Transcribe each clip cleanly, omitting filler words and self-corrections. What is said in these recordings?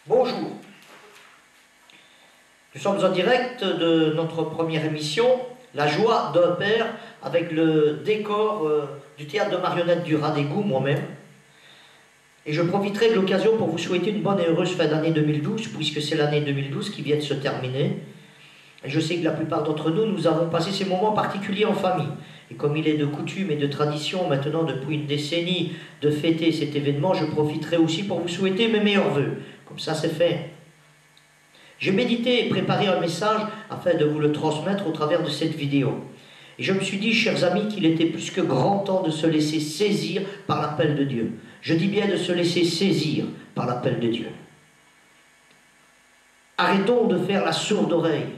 Bonjour, nous sommes en direct de notre première émission, La joie d'un père, avec le décor du théâtre de marionnettes du Rat d'Égout, moi-même. Et je profiterai de l'occasion pour vous souhaiter une bonne et heureuse fin d'année 2012, puisque c'est l'année 2012 qui vient de se terminer. Et je sais que la plupart d'entre nous, nous avons passé ces moments particuliers en famille. Et comme il est de coutume et de tradition maintenant depuis une décennie de fêter cet événement, je profiterai aussi pour vous souhaiter mes meilleurs vœux. Comme ça, c'est fait. J'ai médité et préparé un message afin de vous le transmettre au travers de cette vidéo. Et je me suis dit, chers amis, qu'il était plus que grand temps de se laisser saisir par l'appel de Dieu. Je dis bien de se laisser saisir par l'appel de Dieu. Arrêtons de faire la sourde oreille.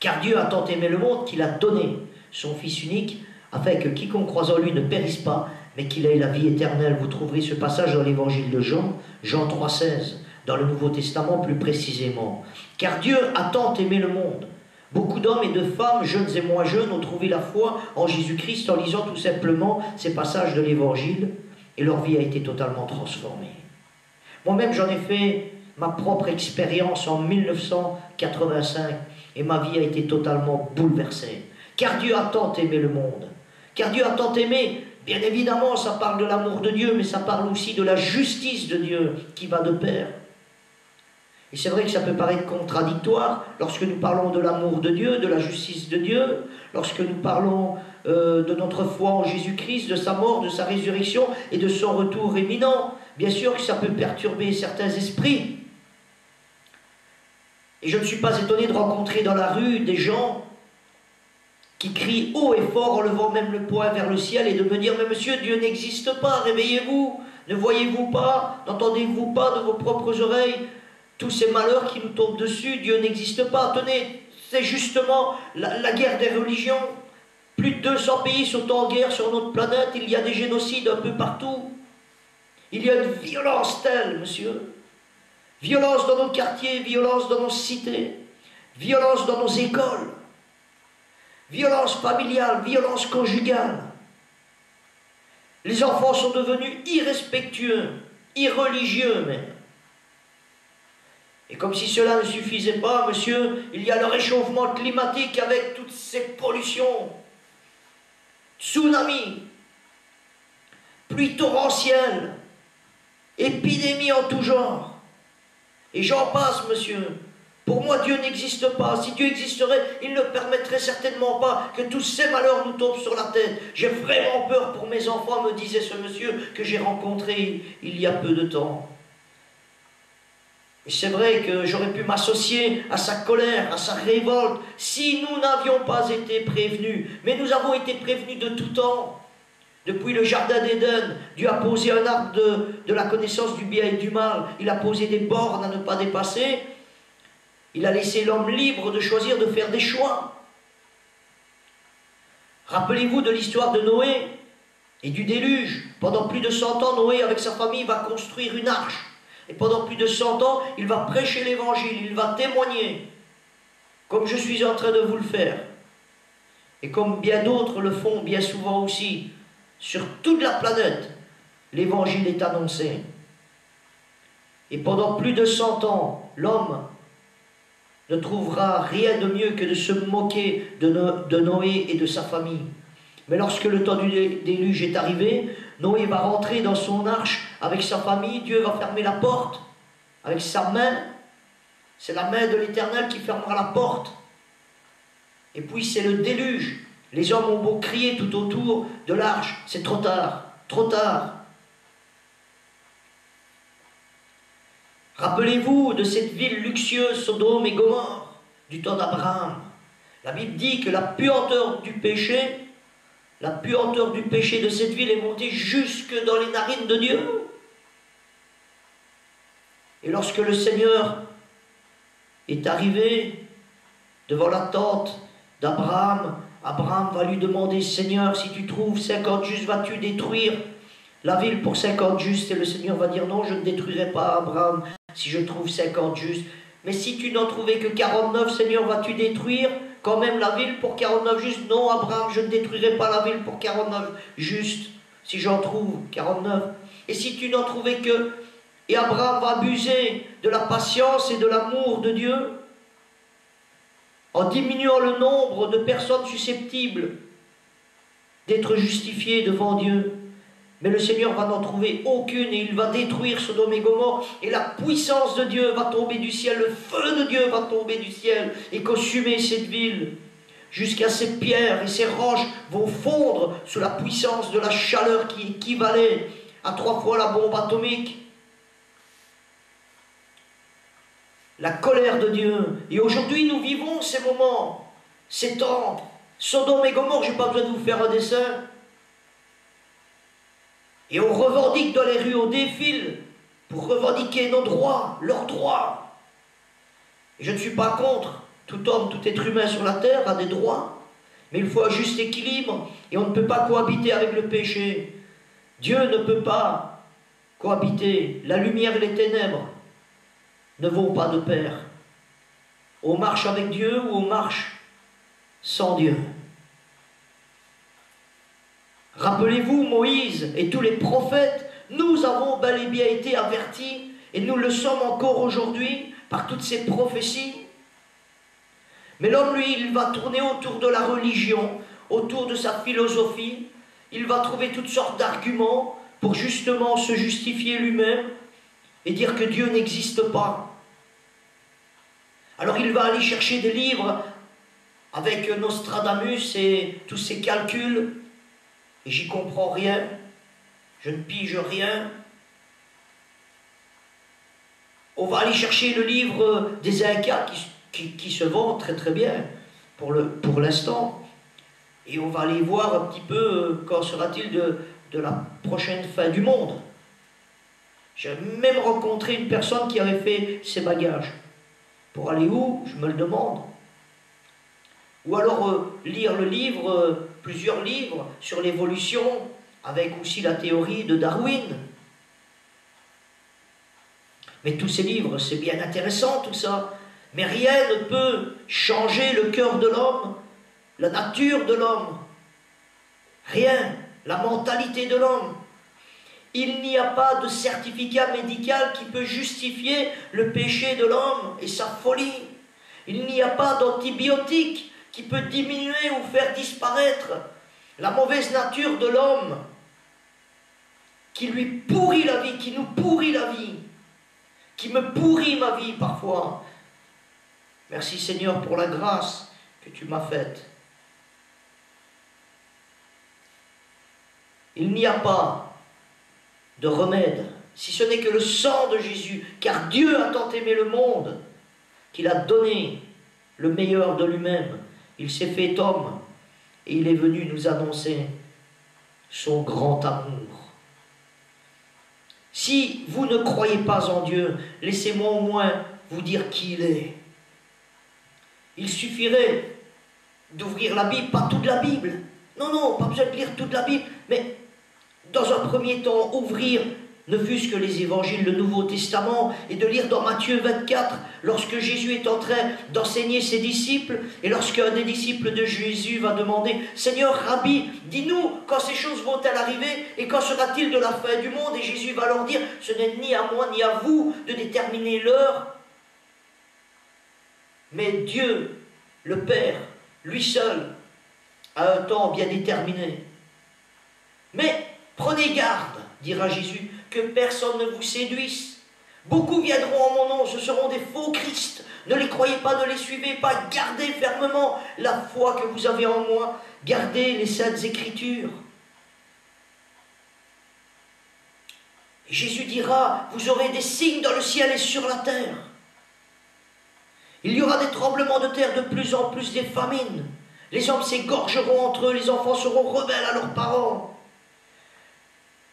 Car Dieu a tant aimé le monde qu'il a donné son Fils unique, afin que quiconque croise en lui ne périsse pas, mais qu'il ait la vie éternelle. Vous trouverez ce passage dans l'évangile de Jean, Jean 3,16, dans le Nouveau Testament plus précisément. Car Dieu a tant aimé le monde. Beaucoup d'hommes et de femmes, jeunes et moins jeunes, ont trouvé la foi en Jésus-Christ en lisant tout simplement ces passages de l'évangile, et leur vie a été totalement transformée. Moi-même, j'en ai fait ma propre expérience en 1985, et ma vie a été totalement bouleversée. Car Dieu a tant aimé le monde. Car Dieu a tant aimé, bien évidemment, ça parle de l'amour de Dieu, mais ça parle aussi de la justice de Dieu qui va de pair. Et c'est vrai que ça peut paraître contradictoire lorsque nous parlons de l'amour de Dieu, de la justice de Dieu, lorsque nous parlons de notre foi en Jésus-Christ, de sa mort, de sa résurrection et de son retour imminent. Bien sûr que ça peut perturber certains esprits. Et je ne suis pas étonné de rencontrer dans la rue des gens qui crient haut et fort en levant même le poing vers le ciel et de me dire « Mais monsieur, Dieu n'existe pas, réveillez-vous, ne voyez-vous pas, n'entendez-vous pas de vos propres oreilles tous ces malheurs qui nous tombent dessus, Dieu n'existe pas. » Tenez, c'est justement la guerre des religions. Plus de 200 pays sont en guerre sur notre planète, il y a des génocides un peu partout. Il y a une violence telle, monsieur. Violence dans nos quartiers, violence dans nos cités, violence dans nos écoles, violence familiale, violence conjugale. Les enfants sont devenus irrespectueux, irreligieux même. Et comme si cela ne suffisait pas, monsieur, il y a le réchauffement climatique avec toutes ces pollutions, tsunamis, pluies torrentielles, épidémies en tout genre. Et j'en passe, monsieur. Pour moi, Dieu n'existe pas. Si Dieu existerait, il ne permettrait certainement pas que tous ces malheurs nous tombent sur la tête. J'ai vraiment peur pour mes enfants, me disait ce monsieur que j'ai rencontré il y a peu de temps. Et c'est vrai que j'aurais pu m'associer à sa colère, à sa révolte, si nous n'avions pas été prévenus. Mais nous avons été prévenus de tout temps. Depuis le jardin d'Éden, Dieu a posé un arbre de la connaissance du bien et du mal. Il a posé des bornes à ne pas dépasser. Il a laissé l'homme libre de choisir, de faire des choix. Rappelez-vous de l'histoire de Noé et du déluge. Pendant plus de 100 ans, Noé, avec sa famille, va construire une arche. Et pendant plus de 100 ans, il va prêcher l'évangile, il va témoigner, comme je suis en train de vous le faire. Et comme bien d'autres le font bien souvent aussi. Sur toute la planète, l'évangile est annoncé. Et pendant plus de 100 ans, l'homme ne trouvera rien de mieux que de se moquer de Noé et de sa famille. Mais lorsque le temps du déluge est arrivé, Noé va rentrer dans son arche avec sa famille, Dieu va fermer la porte avec sa main. C'est la main de l'Éternel qui fermera la porte. Et puis c'est le déluge. Les hommes ont beau crier tout autour de l'arche, c'est trop tard, trop tard. Rappelez-vous de cette ville luxueuse, Sodome et Gomorrhe, du temps d'Abraham. La Bible dit que la puanteur du péché de cette ville est montée jusque dans les narines de Dieu. Et lorsque le Seigneur est arrivé devant la tente d'Abraham, Abraham va lui demander, Seigneur, si tu trouves 50 justes, vas-tu détruire la ville pour 50 justes? Et le Seigneur va dire, non, je ne détruirai pas Abraham si je trouve 50 justes. Mais si tu n'en trouvais que 49, Seigneur, vas-tu détruire quand même la ville pour 49 justes? Non, Abraham, je ne détruirai pas la ville pour 49 justes, si j'en trouve 49. Et si tu n'en trouvais que Et Abraham va abuser de la patience et de l'amour de Dieu en diminuant le nombre de personnes susceptibles d'être justifiées devant Dieu. Mais le Seigneur va n'en trouver aucune et il va détruire Sodome et Gomorrhe et la puissance de Dieu va tomber du ciel, le feu de Dieu va tomber du ciel et consumer cette ville jusqu'à ces pierres et ces roches vont fondre sous la puissance de la chaleur qui équivalait à 3 fois la bombe atomique. La colère de Dieu. Et aujourd'hui nous vivons ces moments, ces temps. Sodome et Gomorrhe, je n'ai pas besoin de vous faire un dessin. Et on revendique dans les rues, on défile pour revendiquer nos droits, leurs droits. Et je ne suis pas contre. Tout homme, tout être humain sur la terre a des droits. Mais il faut un juste équilibre. Et on ne peut pas cohabiter avec le péché. Dieu ne peut pas cohabiter. La lumière et les ténèbres ne vont pas de pair. On marche avec Dieu ou on marche sans Dieu. Rappelez-vous, Moïse et tous les prophètes, nous avons bel et bien été avertis, et nous le sommes encore aujourd'hui, par toutes ces prophéties. Mais l'homme, lui, il va tourner autour de la religion, autour de sa philosophie, il va trouver toutes sortes d'arguments pour justement se justifier lui-même et dire que Dieu n'existe pas. Alors il va aller chercher des livres avec Nostradamus et tous ses calculs, et j'y comprends rien, je ne pige rien. On va aller chercher le livre des Incas qui se vend très très bien pour l'instant. Et on va aller voir un petit peu quand sera-t-il de la prochaine fin du monde. J'ai même rencontré une personne qui avait fait ses bagages. Pour aller où? Je me le demande. Ou alors lire le livre, plusieurs livres sur l'évolution, avec aussi la théorie de Darwin. Mais tous ces livres, c'est bien intéressant tout ça, mais rien ne peut changer le cœur de l'homme, la nature de l'homme. Rien, la mentalité de l'homme. Il n'y a pas de certificat médical qui peut justifier le péché de l'homme et sa folie. Il n'y a pas d'antibiotique qui peut diminuer ou faire disparaître la mauvaise nature de l'homme, qui lui pourrit la vie, qui nous pourrit la vie, qui me pourrit ma vie parfois. Merci Seigneur pour la grâce que tu m'as faite. Il n'y a pas de remède, si ce n'est que le sang de Jésus, car Dieu a tant aimé le monde qu'il a donné le meilleur de lui-même. Il s'est fait homme et il est venu nous annoncer son grand amour. Si vous ne croyez pas en Dieu, laissez-moi au moins vous dire qui il est. Il suffirait d'ouvrir la Bible, pas toute la Bible. Non, non, pas besoin de lire toute la Bible, mais dans un premier temps, ouvrir ne fût-ce que les évangiles, le Nouveau Testament, et de lire dans Matthieu 24, lorsque Jésus est en train d'enseigner ses disciples, et lorsqu'un des disciples de Jésus va demander « Seigneur, Rabbi, dis-nous quand ces choses vont-elles arriver, et quand sera-t-il de la fin du monde ?» Et Jésus va leur dire « Ce n'est ni à moi ni à vous de déterminer l'heure, mais Dieu, le Père, lui seul, a un temps bien déterminé. Mais prenez garde, dira Jésus, que personne ne vous séduise. Beaucoup viendront en mon nom, ce seront des faux Christ. Ne les croyez pas, ne les suivez pas. Gardez fermement la foi que vous avez en moi. Gardez les saintes Écritures. Et Jésus dira, vous aurez des signes dans le ciel et sur la terre. Il y aura des tremblements de terre, de plus en plus des famines. Les hommes s'égorgeront entre eux, les enfants seront rebelles à leurs parents.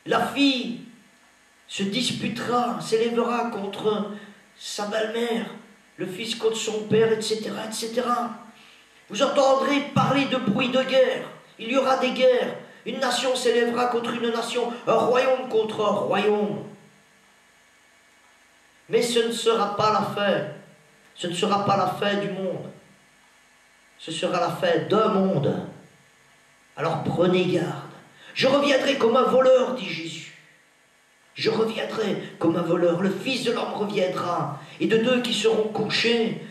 La fille se disputera, s'élèvera contre sa belle-mère, le fils contre son père, etc., etc. Vous entendrez parler de bruit de guerre. Il y aura des guerres. Une nation s'élèvera contre une nation, un royaume contre un royaume. Mais ce ne sera pas la fin. Ce ne sera pas la fin du monde. Ce sera la fin d'un monde. Alors prenez garde. Je reviendrai comme un voleur, dit Jésus. Je reviendrai comme un voleur, le Fils de l'homme reviendra. Et de deux qui seront couchés,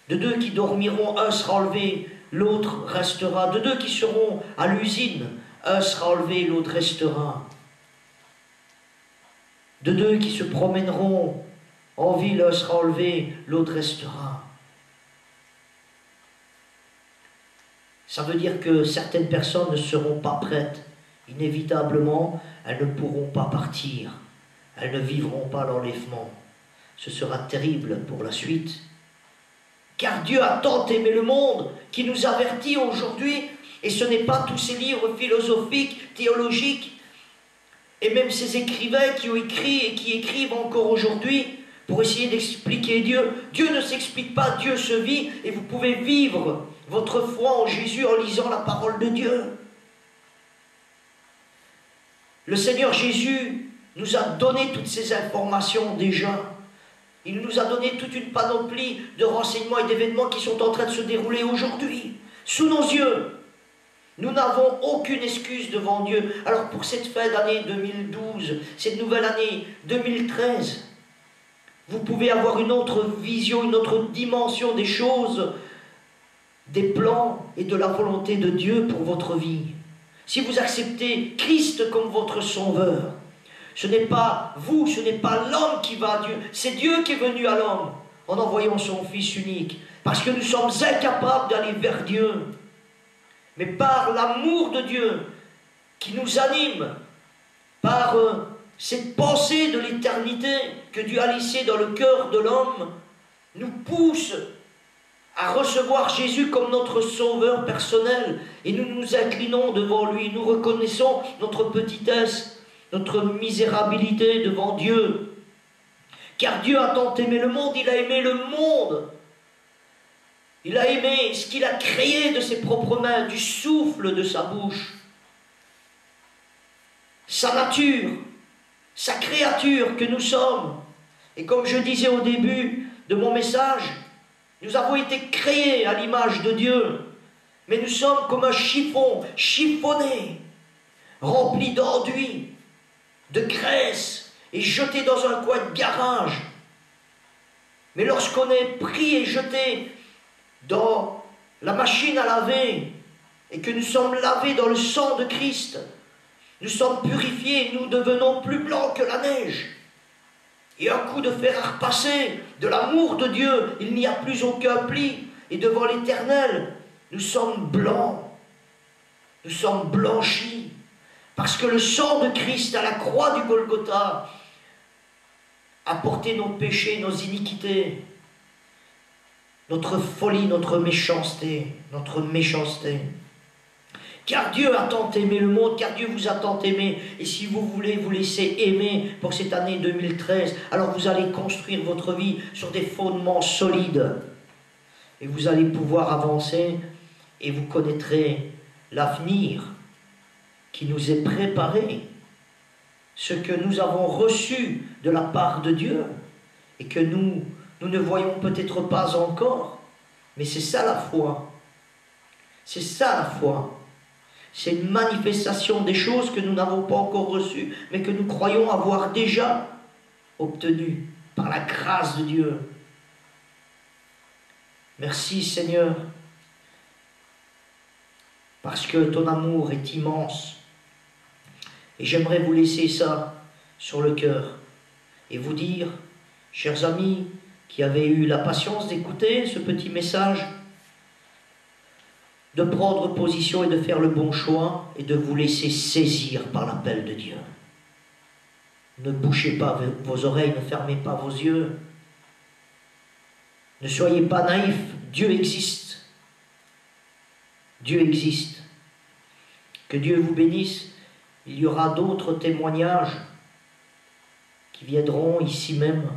de deux qui dormiront, un sera enlevé, l'autre restera. De deux qui seront à l'usine, un sera enlevé, l'autre restera. De deux qui se promèneront en ville, un sera enlevé, l'autre restera. Ça veut dire que certaines personnes ne seront pas prêtes. Inévitablement, elles ne pourront pas partir. Elles ne vivront pas l'enlèvement. Ce sera terrible pour la suite. Car Dieu a tant aimé le monde qu'il nous avertit aujourd'hui, et ce n'est pas tous ces livres philosophiques, théologiques, et même ces écrivains qui ont écrit et qui écrivent encore aujourd'hui pour essayer d'expliquer Dieu. Dieu ne s'explique pas, Dieu se vit, et vous pouvez vivre votre foi en Jésus en lisant la parole de Dieu. Le Seigneur Jésus nous a donné toutes ces informations déjà. Il nous a donné toute une panoplie de renseignements et d'événements qui sont en train de se dérouler aujourd'hui, sous nos yeux. Nous n'avons aucune excuse devant Dieu. Alors pour cette fin d'année 2012, cette nouvelle année 2013, vous pouvez avoir une autre vision, une autre dimension des choses, des plans et de la volonté de Dieu pour votre vie. Si vous acceptez Christ comme votre sauveur, ce n'est pas vous, ce n'est pas l'homme qui va à Dieu, c'est Dieu qui est venu à l'homme en envoyant son Fils unique, parce que nous sommes incapables d'aller vers Dieu. Mais par l'amour de Dieu qui nous anime, par cette pensée de l'éternité que Dieu a laissée dans le cœur de l'homme, nous pousse à recevoir Jésus comme notre sauveur personnel, et nous nous inclinons devant lui, nous reconnaissons notre petitesse, notre misérabilité devant Dieu. Car Dieu a tant aimé le monde, il a aimé le monde. Il a aimé ce qu'il a créé de ses propres mains, du souffle de sa bouche. Sa nature, sa créature que nous sommes. Et comme je disais au début de mon message, nous avons été créés à l'image de Dieu. Mais nous sommes comme un chiffon, chiffonné, rempli d'enduit, de graisse, et jeté dans un coin de garage. Mais lorsqu'on est pris et jeté dans la machine à laver, et que nous sommes lavés dans le sang de Christ, nous sommes purifiés, nous devenons plus blancs que la neige. Et un coup de fer à repasser, de l'amour de Dieu, il n'y a plus aucun pli, et devant l'Éternel, nous sommes blancs, nous sommes blanchis, parce que le sang de Christ à la croix du Golgotha a porté nos péchés, nos iniquités, notre folie, notre méchanceté, Car Dieu a tant aimé le monde, car Dieu vous a tant aimé. Et si vous voulez vous laisser aimer pour cette année 2013, alors vous allez construire votre vie sur des fondements solides. Et vous allez pouvoir avancer et vous connaîtrez l'avenir qui nous est préparé. Ce que nous avons reçu de la part de Dieu et que nous ne voyons peut-être pas encore. Mais c'est ça la foi. C'est ça la foi. C'est une manifestation des choses que nous n'avons pas encore reçues, mais que nous croyons avoir déjà obtenues par la grâce de Dieu. Merci Seigneur, parce que ton amour est immense. Et j'aimerais vous laisser ça sur le cœur et vous dire, chers amis qui avez eu la patience d'écouter ce petit message, de prendre position et de faire le bon choix et de vous laisser saisir par l'appel de Dieu. Ne bouchez pas vos oreilles, ne fermez pas vos yeux. Ne soyez pas naïfs, Dieu existe. Dieu existe. Que Dieu vous bénisse. Il y aura d'autres témoignages qui viendront ici même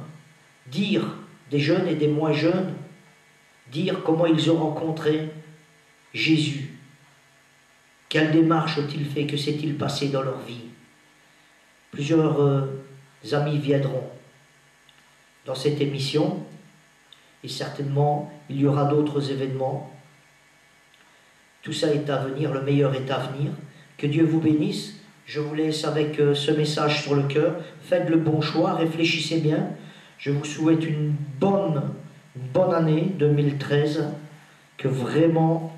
dire, des jeunes et des moins jeunes, dire comment ils ont rencontré Jésus. Quelle démarche ont-ils fait? Que s'est-il passé dans leur vie? Plusieurs amis viendront dans cette émission et certainement il y aura d'autres événements. Tout ça est à venir, le meilleur est à venir. Que Dieu vous bénisse Je vous laisse avec ce message sur le cœur. Faites le bon choix, réfléchissez bien. Je vous souhaite une bonne année 2013, que vraiment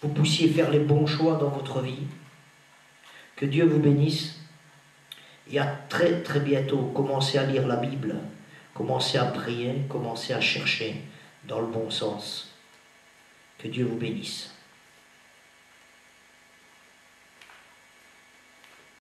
vous puissiez faire les bons choix dans votre vie. Que Dieu vous bénisse. Et à très très bientôt. Commencez à lire la Bible. Commencez à prier. Commencez à chercher dans le bon sens. Que Dieu vous bénisse.